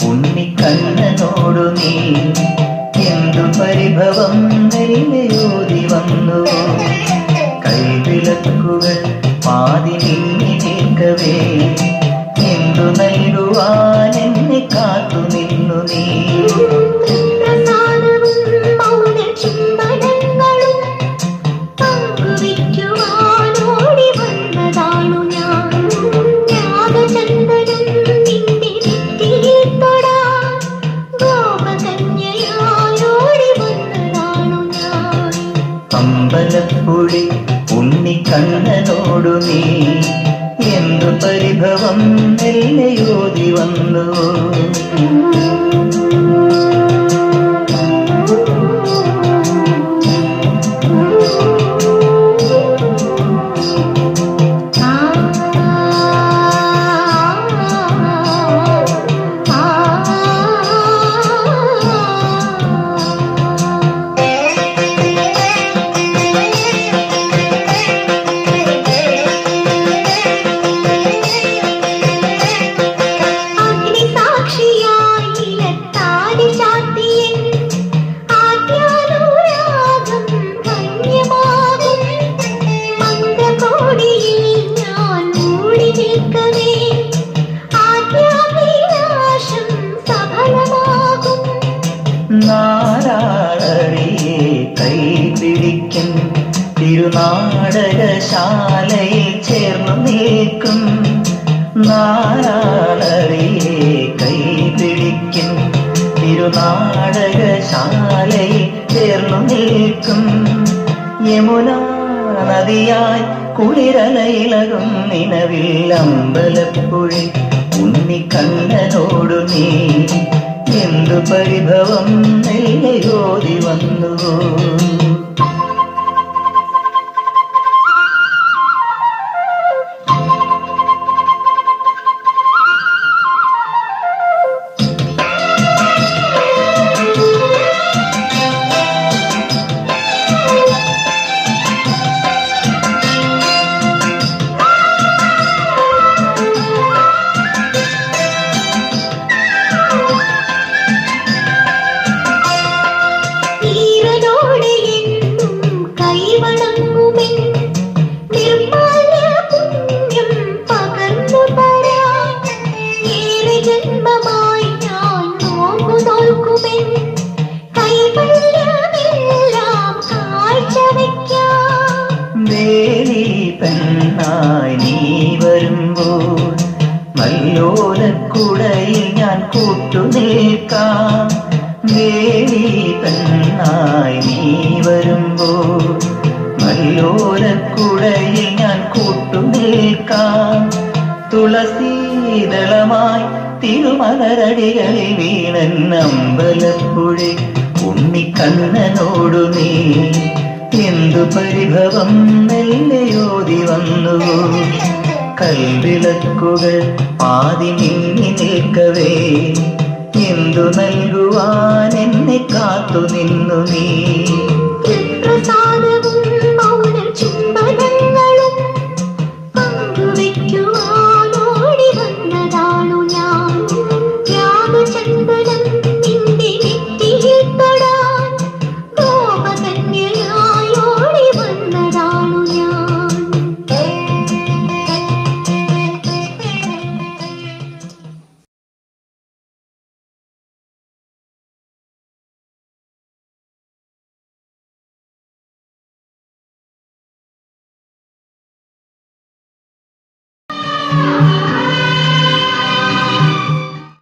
ഉണ്ണിക്കണ്ണനോടു നീ എന്തു പരിഭവം നെല്ലിയോതി വന്നു. കൈവിളക്കുകൾ പാതി മിന്നി നിൽക്കവേ എന്തു നൽകുവാൻ എന്നെ കാത്തു നിന്നു നീ. അമ്പലപ്പുഴി ഉണ്ണിക്കണ്ണനോടു നീ എന്തു പരിഭവം നെല്ലയോതി വന്നു. നാരാളറിയെ കൈപിടിക്കും തിരുനാടകശാലയിൽ ചേർന്നു നിൽക്കും. നാരാളറിയെ കൈപിടിക്കും തിരുനാടകശാലയിൽ ചേർന്നു നിൽക്കും. യമുനാ നദിയായി കുളിരലയിളകും നിലവിൽ അമ്പലപ്പുഴി ഉണ്ണിക്കണ്ണനോടു നീ എന്തു പരിഭവം നെല്ലയോതി വന്നു. പെണ്ണായി നീ വരുമ്പോൾ മല്ലോലക്കുടയിൽ ഞാൻ കൂട്ടുനിൽക്കാം. ദേവി പെണ്ണായി നീ വരുമ്പോൾ മല്ലോലക്കുടയിൽ ഞാൻ കൂട്ടുനിൽക്കാം. തുളസീദളമായി തിരുമലരടികളിൽ വീണൻ അമ്പലപ്പുഴി ഉണ്ണിക്കണ്ണനോടു നീ എന്തു പരിഭവം നെല്ലയോതി വന്നു. കൽവിളക്കുകൾ പാതി മിന്നി നിൽക്കവേ എന്തു നൽകുവാൻ എന്നെ കാത്തു നിന്നു നീ.